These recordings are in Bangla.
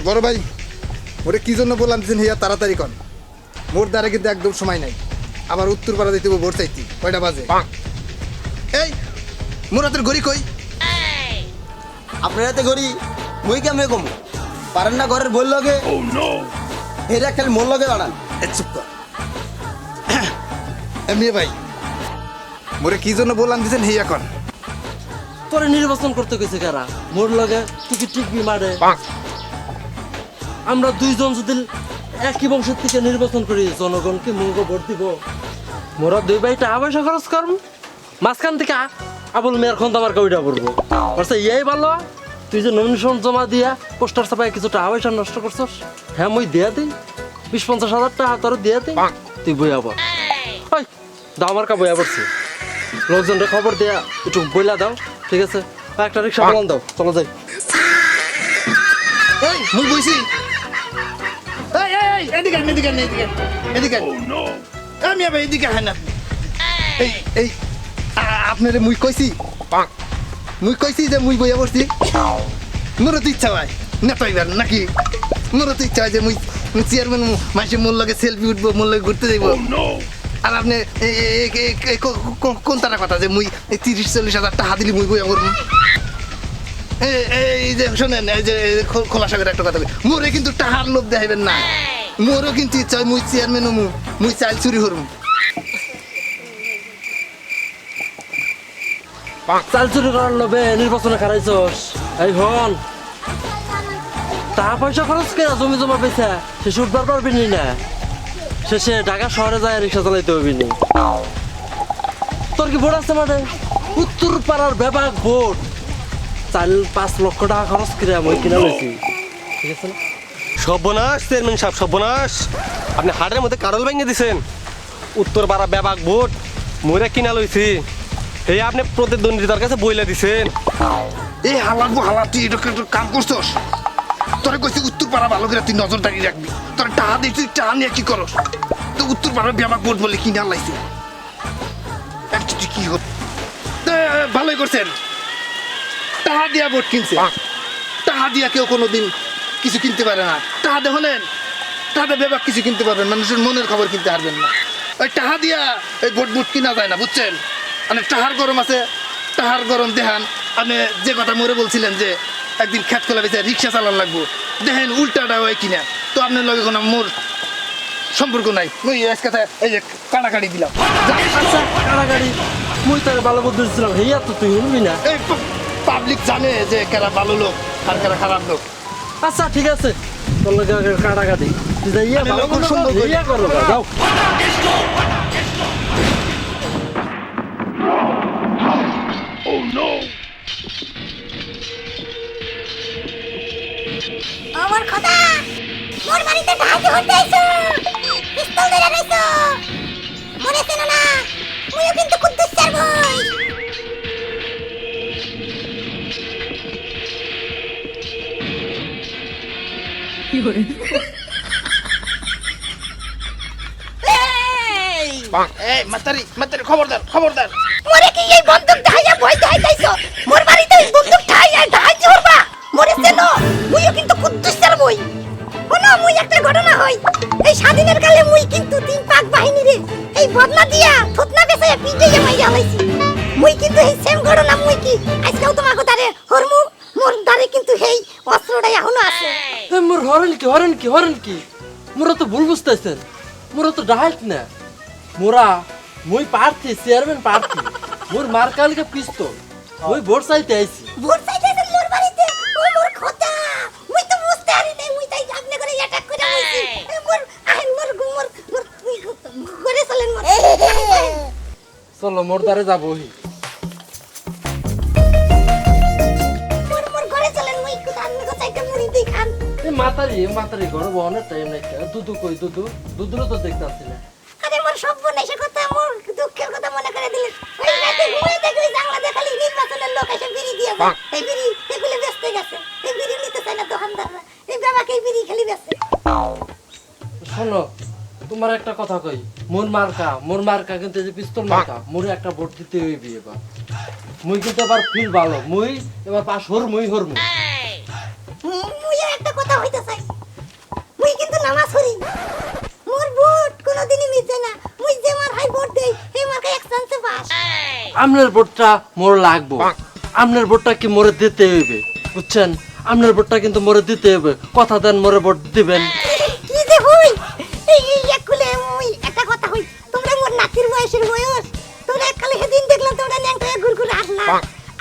বড় ভাই ওরে কি জন্য বললাম দিচ্ছেন হিয়া তাড়াতাড়ি কন, মোর দ্বারা কিন্তু একদম সময় নাই। আবার উত্তর পাড়া দিতে ভোর চাইতি, কয়টা বাজে? এই মোর হাতের ঘড়ি কই? আপনার হাতে ঘড়ি মুই কেমনে কম পারেন না ঘরের বই লগে এরা খালি মোর লগে দাঁড়ান। চুপ কর। এমনি ভাই মোরে কি জন্য বললাম দিচ্ছেন হিয়া কন? তোরে নির্বাচন করতে গেছে কারা? মোর লগে তুই কি টিকবি মারে? আমরা দুইজন যদি একই বংশের থেকে নির্বাচন করি, জনগণকে মুখ ভোট দিব। মোরা দুই ভাই টাকা পয়সা খরচ করব, মাঝখান থেকে আবুল মেয়ের খন্দ আমার কবিটা পড়বো। বলছে ইয়াই ভালো, তুই যে নমিনেশন জমা দিয়া পোস্টার ছাপায় কিছু টাকা পয়সা নষ্ট করছস। হ্যাঁ মুই দিয়া দিই 20-50 হাজার টাকা তোর দিয়া দিই, তুই বইয়া পড়। ওই দাও আমার কা বইয়া পড়ছি, লোকজনকে খবর দিয়া একটু বইলা দাও, ঠিক আছে? একটা রিক্সা বলান দাও, চলো যাই। এই মুই বইছি। এই এই এই এদিকে আন, এদিকে আন, এদিকে আন, এদিকে আন। আমি আবার এদিকে আহেন আপনি। এই এই আপনারে মুই কইছি, মুই কইছি যে মুই বইয়া পড়ছি। মোরও তো ইচ্ছা হয় নেতাইবার নাকি? মোরও তো ইচ্ছা হয় যে মুই চেয়ারম্যান মাসে মোর লগে সেলফি উঠবো, মোর লগে ঘুরতে যাইব। আর আপনি কোন তারা কথা যে মুই 30-40 হাজার টাকা দিলি মুই বইয়া করবো? এই যে শোনেন, এই যে খোলাসা করে একটা কথা বলি, মোরে কিন্তু টাহার লোভ দেখাইবেন না। মোরও কিন্তু ইচ্ছা হয় মুই চেয়ারম্যান হমু, মুই চাইল চুরি করবো। চাল চুরি করার লোভে নির্বাচনে খারাইছস? এই হন টাকা পয়সা খরচ করে জমি জমা পেয়েছে, সে উঠবার পারবি না, শেষে ঢাকা শহরে যায় রিক্সা চালাইতে হবি নি। তোর কি ভোট আছে মানে? উত্তর পাড়ার ব্যাপক ভোট, 4-5 লক্ষ টাকা খরচ করে আমি কিনা লইছি, ঠিক আছে না? সর্বনাশ চেয়ারম্যান সাহেব, সর্বনাশ! আপনি হাটের মধ্যে কারল ভেঙে দিছেন। উত্তর পাড়া ব্যাপক ভোট মইরা কিনা লইছি, এই আপনি প্রতিদ্বন্দ্বিতার কাছে বইলা দিছেন। এই হালাকবো হালা, তুই এটা কাম করছস? তোরে কইছি উত্তর পাড়া ভালো করে তুই নজরদারি রাখবি। তোর টাকা দিয়ে তুই টাকা নিয়ে কি করস? তো উত্তর পাড়ার ব্যাপার ভোট বলে কিনা লাইছে, কি হত? ভালোই করছেন, টাকা দিয়া ভোট কিনছে। টাকা দিয়া কেউ কোনোদিন কিছু কিনতে পারে না। টাকা দেখলেন, টাকা ব্যাপার কিছু কিনতে পারবেন, মানুষের মনের খবর কিনতে পারবেন না। ওই টাকা দিয়া এই ভোট ভোট কিনা যায় না, বুঝছেন? মানে টাহার গরম আছে, টাহার গরম দেখান। আপনি যে কথা মরে বলছিলেন যে একদিন খেত খোলা বেঁচে রিক্সা চালান লাগবো, দেখেন উল্টাটা হয় কিনা। তো আপনার লগে কোনো মোর সম্পর্ক নাই। ওই কথা এই যে কাটাকাটি দিলাম। আচ্ছা কাড়াকাড়ি মুই তার ভালো বুদ্ধি দিচ্ছিলাম, হেয়া তো তুই শুনবি না। এই পাবলিক জানে যে কারা ভালো লোক আর কারা খারাপ লোক। আচ্ছা ঠিক আছে, তোর লগে কাটাকাটি তুই যাইয়া আমি ভালো লক্ষণ করে সুন্দর করি। হেয়া করো, যাও। আমার কথা মোর বাড়িতে ঢাকি হতে আইছো, পিস্তল ধরে রাইছো, মনে ছিল না? মুইও কিন্তু কুদ্দুস স্যার ভাই। এই মাতারি মাতারি, খবরদার খবরদার। মোরে কি এই বন্দুক ঢাইয়া ভয় দেখাইতাইছো? মোর বাড়িতে এই বন্দুক ঢাইয়া ঢাইতে পারবা? মোরে ছিল, মুইও কিন্তু কুদ্দুস স্যার ভাই। শোনো, মুই একটা ঘটনা হই। এই স্বাধীনের কালে মুই কিন্তু 3 পাক বাহিনীরে এই বদনা দিয়া থুতনা বেছে পিটাইয়া মাইরা হইছি। মুই কিন্তু এই সেম ঘটনা মুই কি আজকেও তোমাকে তারে হরমু। মোর দারে কিন্তু এই অস্ত্রটা এখনো আছে। মোর হরেন কি মোরা তো ভুল বুঝতেছেন, মোরা তো ডাহাইত না। মুই প্রার্থী, চেয়ারম্যান প্রার্থী। মোর মার্কালিকে পিস্তল, মুই ভোট চাইতে আইছি। ভোট চাইতেছেন মোর বাড়িতে? ও মোর খোদা, মুই তো বুঝতে পারি নাই। মুই তাই আপনি করে অ্যাটাক করে আইছি। মোর আহেন মোর করে চলেন মোর। চলো মোর দ্বারে যাবো। মোর ঘরে চলেন, মুই একটু আপনি চাইতে মুড়ি দেই খান। মাতারি ঘর বহনের টাইম নাই। দুধু কই? দুধুরও তো দেখতে আসছি না। আরে মোর সর্বনাশের কথা, মোর দুঃখের কথা মনে করে দিলেন। ওই রাতে ঘুমাই দেখি ওই জানলা খালি নির্বাচনের লোক এসে বিড়ি দিয়ে যায়। এই বিড়ি এগুলো বেচতে গেছে, এই বিড়ি নিতে চায় না দোকানদাররা। এই বাবাকে এই বিড়ি খালি বেচে। শোনো, তোমার একটা কথা কই, মোর মার্কা কিন্তু এই যে পিস্তল মার্কা, মোরে একটা ভোট দিতে হইবি এবার। মুই কিন্তু এবার ফিল ভালো, মুই এবার পাস হরমুই। মুই একটা কথা নামাজ পড়ি মোর ভোট কোনোদিনই মিছে না মুই যে মার হাই ভোট দেই এই মার্কে এক চান্সে পাস আপনার ভোটটা মোর লাগবো আপনার ভোটটা কি মোরে দিতে হইবে বুঝছেন আপনার ভোটটা কিন্তু মোরে দিতে হবে কথা দেন মোরে ভোট দিবেন কি যে হই এই একলে মুই একটা কথা হই তোমরা মোর নাতির বয়সের বয়স তোমরা এককালে সেদিন দেখলাম তোমরা ল্যাংটা ঘুরঘুরে আসলা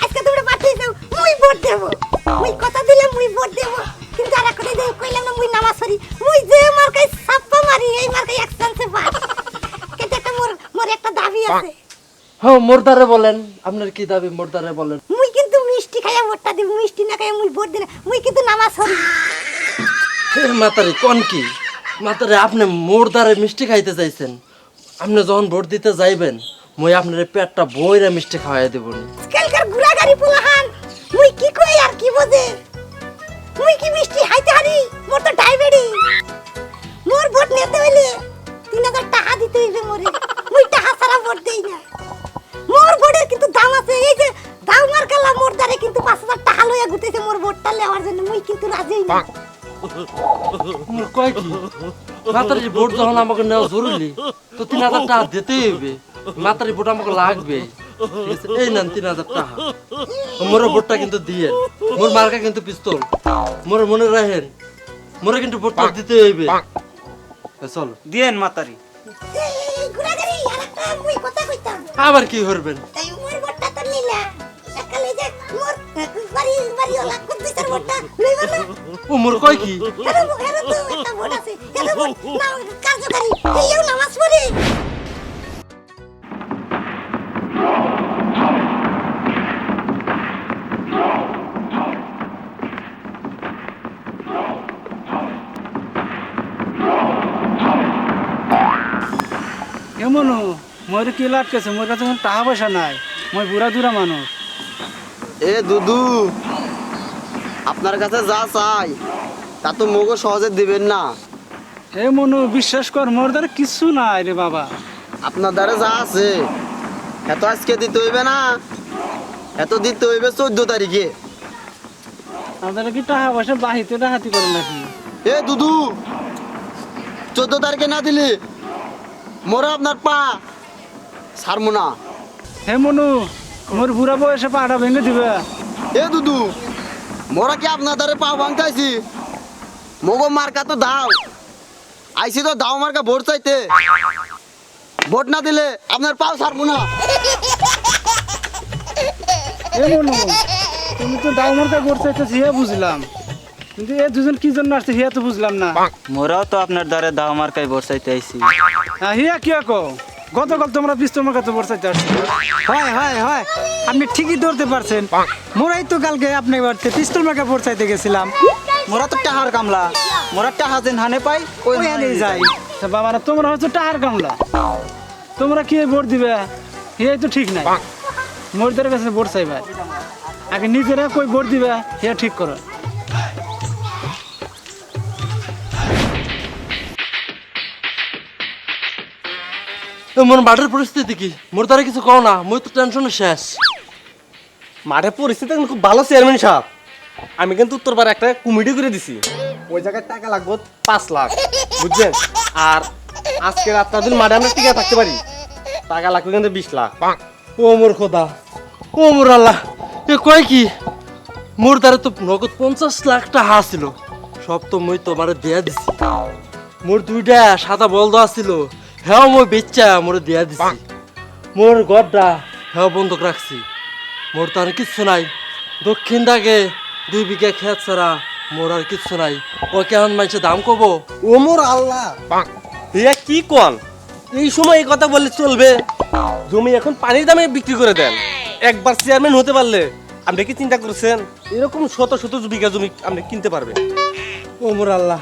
আজকে তোমরা পাঠিয়ে দাও মুই ভোট দেব মুই কথা দিলাম মুই ভোট দেব কিন্তু আর একটা যে কইলাম না মুই নামাজ পড়ি মুই যে মার্কাই ছাপ্পা মারি এই মার্কাই এক চান্সে পাস কিন্তু একটা মোর একটা দাবি আছে হ্যাঁ মোরদারে বলেন আপনার কি দাবি মোরদারে বলেন মুই কিন্তু মিষ্টি খাইয়া ভোটটা দিব মিষ্টি না খাইয়া মুই ভোট দিলে মুই কিন্তু নামাজ পড়ি মাতারি কোন কি মাতারি আপনি মোরদারে মিষ্টি খাইতে চাইছেন আপনি যখন ভোট দিতে যাইবেন মই আপনার পেটটা বইরা মিষ্টি খাওয়াই দেব কালকার গুড়াগাড়ি পোলাহান মুই কি কই আর কি বোঝে মুই কি মিষ্টি খাইতে হারি মোর তো ডায়াবেটিস মোর ভোট নিতে হইলে 3000 টাকা দিতে হইবে মোরে মুই টাকা ছাড়া ভোট দেই না মোর ভোটের কিন্তু দাম আছে এই যে দাও মার কালা মোর দারে কিন্তু 5000 টাকা লইয়া গুতেছে মোর ভোটটা নেওয়ার জন্য মুই কিন্তু রাজি না মোর কয় কি মাতারি ভোট যখন আমাকে নেওয়া জরুরি তো 3000 টাকা দিতেই হইবে মাতারি ভোট আমাকে লাগবে ঠিক আছে? এই নেন 3000 টাকা মোর ভোটটা কিন্তু দিয়ে মোর মার্কা কিন্তু পিস্তল মোর মনে রাখেন মোরে কিন্তু ভোটটা দিতে হইবে চল দিয়েন মাতারি এই গুড়াগাড়ি আরেকটা মুই কথা কইতাম আবার কি করবেন এই মোর ভোটটা তো নিলা সকালে যে মোর বাড়ি ওলা কুদ্দিসের ভোটটা লইবা না ও মোর কয় কি এর তো একটা ভোট আছে এর ভোট না কার্যকারী এইও নামাজ পড়ি এমন মোর কি লাটকেছে মোর কাছে কোনো টাকা পয়সা নাই মই বুড়া দুরা মানুষ এ দুদু আপনার কাছে যা চাই তা তো মোগো সহজে দিবেন না। এ মনু বিশ্বাস কর মোর দ্বারা কিছু নাই রে বাবা আপনার দ্বারা যা আছে এত আজকে দিতে হইবে না, এত দিতে হইবে 14 তারিখে। আমাদের কি টাকা পয়সা বাহিতে ডাহাতি করে নাকি এ দুদু 14 তারিখে না দিলে মোরা আপনার পা ছাড়বো না। হে মনু মোর বুড়া বয়সে পাটা ভেঙে দিবে এ দুদু মোরা কি আপনার দ্বারা পা ভাঙতে আইছি? মোগো মার্কা তো দাও আইছি তো দাও মার্কা ভোট চাইতে, ভোট না দিলে আপনার পাও ছাড়বো না। এ মনু তুমি তো দাও মার্কা ভোট চাইতেছি হে বুঝলাম, কিন্তু এ দুজন কি জন্য আসছে হিয়া তো বুঝলাম না। মোরাও তো আপনার দ্বারে দাও মার্কায় বর্ষাইতে আইছি। হিয়া কি কো গতকাল তোমরা পিস্তল মার্কাতে ভোট চাইতে আসছো। হয় হয় হয় আপনি ঠিকই ধরতে পারছেন, মোরাই তো কালকে আপনার বাড়িতে পিস্তল মার্কা ভোট চাইতে গেছিলাম। মোরা তো টাহার কামলা, মোরা টাহা যেন হানে পাই ওই হানে যাই। তা বাবারা তোমরা হচ্ছে টাহার কামলা, তোমরা কি ভোট দিবে হিয়াই তো ঠিক নাই। মোরদের কাছে ভোট চাইবা আগে নিজেরা কই ভোট দিবে হিয়া ঠিক করো। মোর মাঠের পরিস্থিতি কি মোর দ্বারা কিছু কও না মই তো টেনশনে শেষ মাঠের পরিস্থিতি এখন খুব ভালো চেয়ারম্যান সাহেব। আমি কিন্তু উত্তরপাড়া একটা কমিটি করে দিছি, ওই জায়গায় টাকা লাগবে 5 লাখ বুঝছেন। আর আজকে রাতটা দিন মাঠে আমরা টিকে থাকতে পারি, টাকা লাগবে কিন্তু 20 লাখ। ও মোর খোদা ও মোর আল্লাহ এ কয় কি মোর দ্বারা তো নগদ 50 লাখ টাকা ছিল, সব তো মই তোমারে দিয়া দিছি। মোর দুইটা সাদা বলদ আছিল হ্যাঁ মই বেচ্চা মোরে দিয়া দিছি। মোর গড্ডা হ্যাঁ বন্ধক রাখছি, মোর তার কিচ্ছু নাই। দক্ষিণ দাগে 2 বিঘা খেত ছাড়া মোর আর কিচ্ছু নাই। ও কেমন মানুষের দাম কব ও মোর আল্লাহ ইয়া কি কোন এই সময় এই কথা বললে চলবে? জমি এখন পানির দামে বিক্রি করে দেন। একবার চেয়ারম্যান হতে পারলে আপনি কি চিন্তা করছেন এরকম শত শত বিঘা জমি আপনি কিনতে পারবেন? ও মোর আল্লাহ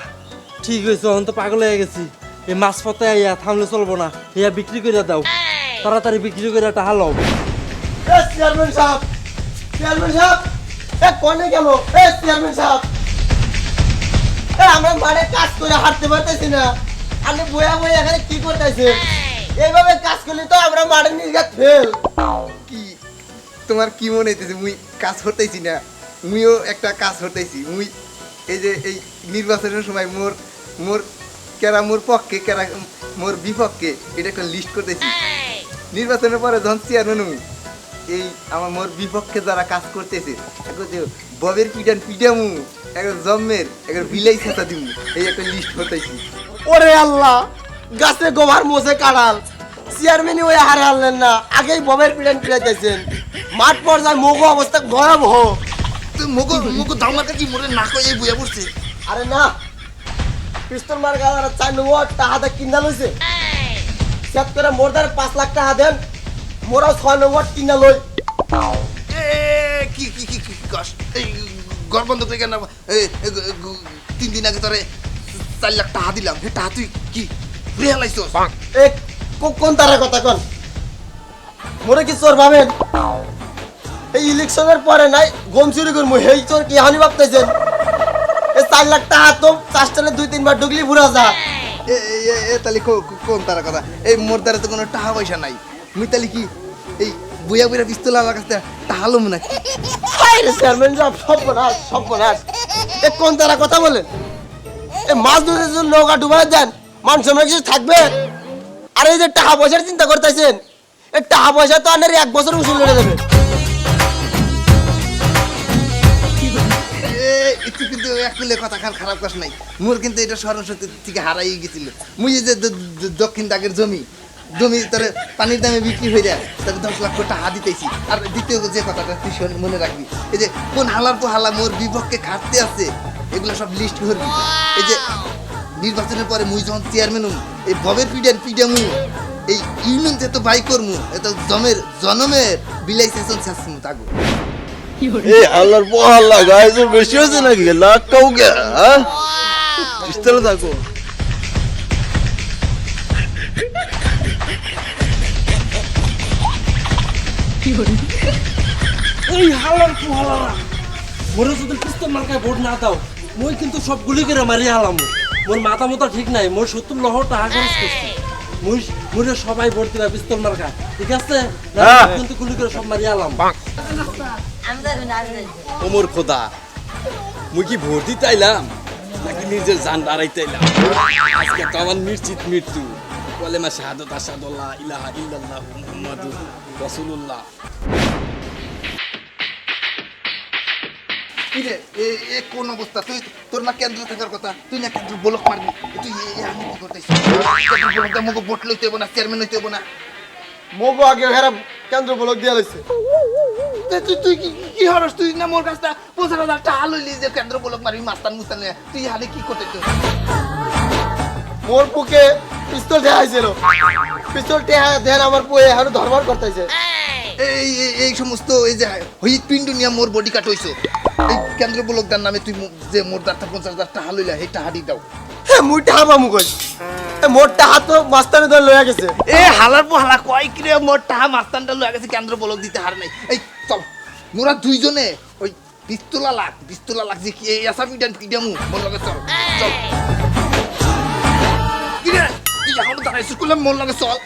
ঠিক হয়েছে, এখন তো পাগল হয়ে গেছি। এই মাছ পথে আইয়া থামলে চলবো না, ইয়া বিক্রি করে দাও, তাড়াতাড়ি বিক্রি করে টাকা লও। চেয়ারম্যান সাহেব, চেয়ারম্যান সাহেব, এ কোনে গেল? এ চেয়ারম্যান সাহেব, এ আমরা মাঠে কাজ করে হাঁটতে পারতেছি না, আপনি বয়া বয়া এখানে কি করতেছেন? এইভাবে কাজ করলে তো আমরা মাঠের নির্ঘাত ফেল। কি তোমার কি মনে হইতেছে মুই কাজ করতেছি না? মুইও একটা কাজ করতেছি। মুই এই যে এই নির্বাচনের সময় মোর মোর কেরা মোর পক্ষে কেরা মোর বিপক্ষে এটা একটা লিস্ট করতেছি নির্বাচনের পরে যখন চেয়ারম্যান হই এই আমার মোর বিপক্ষে যারা কাজ করতেছে এখন যে ববের পিডামু এখন জম্মের এখন বিলাই ছাতা দিমু এই একটা লিস্ট করতেছি ওরে আল্লাহ গাছে গোবার মোছে কাড়াল চেয়ারম্যানই ওই হারে আনলেন না আগেই ববের পিড়ান পিড়াইতেছেন মাঠ পর্যায়ে মগো অবস্থা ভয়াবহ তুই মুগো ধামাকা কি মোরে না কই এই বুয়া পড়ছে আরে না পিস্তল মার গালার 4 নম্বর টাকা কিনা লইছে সেট করে মোর দ্বারা 5 লাখ টাকা দেন মোরা 6 নম্বর কিনা লই এ কি কি কি কি কস এই ঘর বন্ধ করে কেন 3 দিন আগে তোরে 4 লাখ টাকা দিলাম হে টাকা তুই কি রিয়া লাইছস এ কোন তারা কথা কোন মোরে কি চোর ভাবেন এই ইলেকশনের পরে নাই গম চুরি করমু হেই চোর কি হানি ভাবতেছেন এ 4 লাখ টাকা তো চাষটানে 2-3 বার ঢুকলি পুরা যা এ তাহলে কোন তার কথা এই মোর দ্বারা তো কোনো টাকা পয়সা নাই মুই তাহলে কি এই বুয়া বুয়া পিস্তল আমার কাছে টাকা লম নাকি আরে চেয়ারম্যান সাহেব সব বনাস এ কোন তারা কথা বলেন এ মাছ ধরে যদি নৌকা ডুবাই দেন মানুষ আমরা কিছু থাকবে আর এই যে টাকা পয়সার চিন্তা করতেছেন এই টাকা পয়সা তো আনার 1 বছর উসুল করে দেবে একটু কিন্তু একলে কথা খারাপ কাজ নাই মোর কিন্তু এটা স্মরণশক্তি থেকে হারাই গেছিল মুই এই যে দক্ষিণ দাগের জমি তোর পানির দামে বিক্রি হয়ে যায় তাকে 10 লাখ টাকা দিতেছি আর দ্বিতীয় যে কথাটা তুই মনে রাখবি এই যে কোন হালার পর হালা মোর বিপক্ষে খাটতে আছে এগুলো সব লিস্ট করবি এই যে নির্বাচনের পরে মুই যখন চেয়ারম্যান এই ববের পিডামু এই ইউনিয়ন তো বাই করমু এত জনমের বিলাই সেশন শেষমু তাগো এই আল্লাহর পোহাল্লা গাইজ বেশি হয়েছে নাকি লাখ কাউকে হ্যাঁ পিস্তলে থাকো এই হালার পুহালারা মোরে যদি পিস্তল মার্কায় ভোট না দাও মই কিন্তু সব গুলি করে মারি হালাম মোর মাথা মতো ঠিক নাই মোর 70 লক্ষ টাকা খরচ করছি মোরে সবাই ভোট দিবা পিস্তল মার্কা ঠিক আছে কিন্তু গুলি করে সব মারি হালাম ওমর খোদা মুই কি ভোট দিতে আইলাম নাকি নিজের জান দাঁড়াইতে আইলাম আজকে তো আমার নিশ্চিত মৃত্যু কলেমা শাহাদাত আশহাদু আল্লা ইলাহা ইল্লাল্লাহু মুহাম্মাদুর রাসূলুল্লাহ কিরে এ কোন অবস্থা তুই তোর না কেন্দ্র থাকার কথা তুই না কেন্দ্র ব্লক মারবি তুই আমি কি করতেছিস কেন্দ্র ব্লক আমাকে ভোট লইতে হবে না চেয়ারম্যান হইতে হবে না মগো আগে হেরা কেন্দ্র ব্লক দিয়া লইছে তুই কি হরস তুই না মোর কাছটা 50,000 টাকা লইলি যে কেন্দ্র ব্লক মারবি মাস্তান তুই হালে কি করতে মোর বুকে পিস্তল দেখাইছিল পিস্তল দেন আমার পুয়ে এখন ধরবার করতেছে এই সমস্ত এই যে হইত পিন্ডু নিয়া মোর বডি কাট হইছো এই কেন্দ্র ব্লকদার নামে তুই যে মোর 50,000 টাকা লইলা এই টাকা দি দাও মুই টাকা পামু কই মোর টাকা তো মাস্তানে ধরে লইয়া গেছে এ হালার পো হালা কয় কি রে মোর টাকা মাস্তানটা লইয়া গেছে কেন্দ্র ব্লক দিতে হার নাই এই চল মোরা দুইজনে ওই পিস্তলা লাখ যে কি এই আসামিডান পিডামু মোর লগে চল কি রে তুই এখন দাঁড়াইছিস স্কুলে মোর লগে চল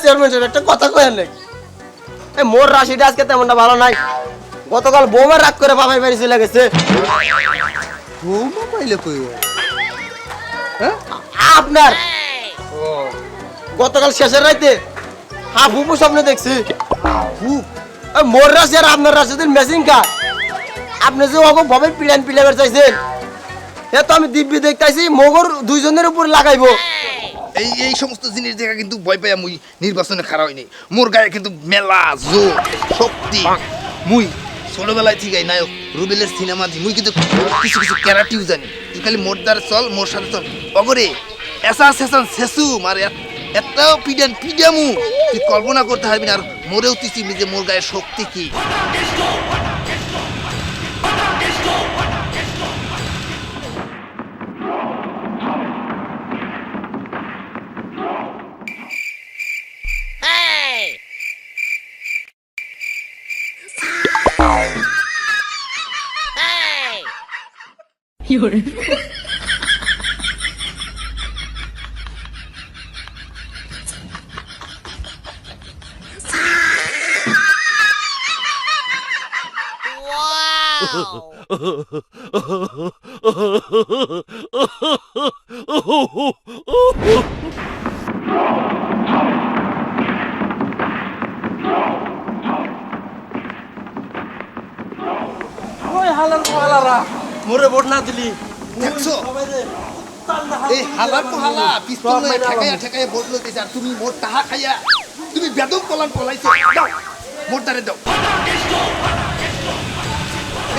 চেয়ারম্যান সাহেব একটা কথা কয়েন নাকি এই মোর রাশিটা আজকে তেমনটা ভালো নাই গতকাল বৌমা রাগ করে বাবাই বাড়ি চলে গেছে বৌমা পাইলে কই আপনার গতকাল শেষের রাইতে ফুপু স্বপ্নে দেখছি মোর রাশি আর আপনার রাশি ম্যাচিং কা আপনি যে ওকে ভবে পিলাবার চাইছেন এ তো আমি দিব্যি দেখতেছি মগর দুইজনের উপর লাগাইবো এই সমস্ত জিনিস দেখা কিন্তু ভয় পাই মুই নির্বাচনে খাড়া হইনি মোর গায়ে কিন্তু মেলা জোর শক্তি মুই ছোটবেলায় ঠিক নায়ক রুবেলের সিনেমা মুই কিন্তু কিছু ক্যারাটিও জানি তুই খালি মোর দ্বারা চল মোর সাথে চল অগরে এসা সেশন শেষু মারে এত পিডামু তুই কল্পনা করতে পারবি না আর মোরেও তুই চিনবি যে মোর গায়ে শক্তি কি Wow! ওই হালার হালারা মোরে ভোট না দিলি দেখছো এই হালার তো হালা পিস্তল লয়ে ঠেকাইয়া ভোট লইতেছে আর তুমি মোর টাহা খাইয়া তুমি বেদম পলান পলাইছো দাও মোর দারে দাও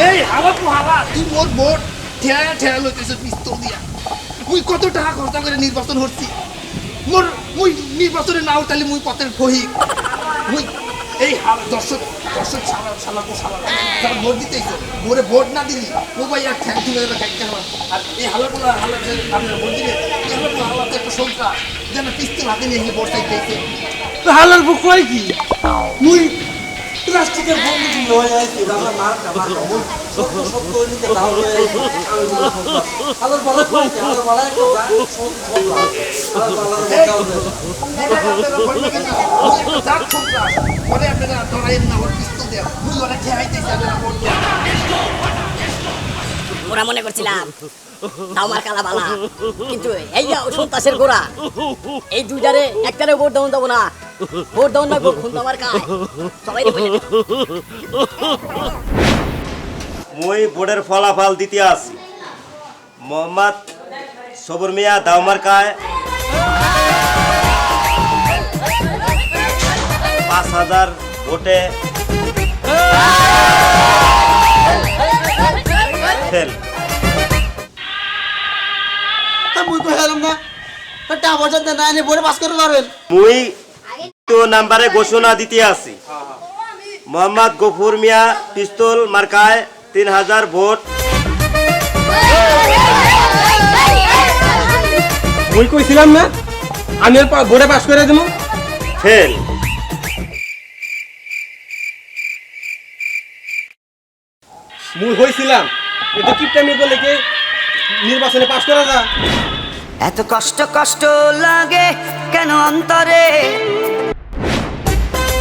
এই হালা তো হালা তুই মোর ভোট ঠেয়া লইতেছ পিস্তল দিয়া মুই কত টাকা খরচা করে নির্বাচন হচ্ছি মুই নির্বাচনে না উঠালে মুই পথের ফহিক মুই এই হাল দর্শক শালা যারা ভোট দিতেইছো মোরে ভোট না দিলি ও ভাই আর ঠ্যাং তুলে খাইতে হলাম আর এই হালাগুলা যে আপনারা ভোট দিলে এই হালা তো একটা সংখ্যা যেন পিস্তল হাতে নিয়ে ভোট চাইতেছে হালার বুক কয় কি মুই প্লাস্টিকের বন্ধু দিল হয়ে আইছি আমরা মার সব করে নিতে দাও হয়ে আইছি হালার বলা কই হালার বলা একটা হালার বলা যাক সংখ্যা পরে আপনারা ধরাইন না ওর পিস্তল দেয়া মুই ওরা ঠেয়াইতেছি আপনারা ভোট দেয়া ওরা মনে করছিলাম দাওমার কালা বালা কিন্তু এই যে সন্ত্রাসের গোড়া এই দুইটারে একটারে ভোট দেওয়া যাবো না ভোট দেওয়া না খুন আমার কায় সবাই মুই ভোটের ফলাফল দিতে আসি মোহাম্মদ সবুর মিয়া দাওমার কায় 5,000 ভোটে ফেল। মুই কই হেলাম না টাকা পয়সা না এনে বড় পাস করতে পারবেন মুই তো নাম্বারে ঘোষণা দিতে আসি মোহাম্মদ গফুর মিয়া পিস্তল মার্কায় 3,000 ভোট মুই কইছিলাম না আমি ভোটে পাস করে দেবো ফেল। মুই হইছিলাম এটা কিপটামি করলে কি নির্বাচনে পাস করা যায় এত কষ্ট কষ্ট লাগে কেন অন্তরে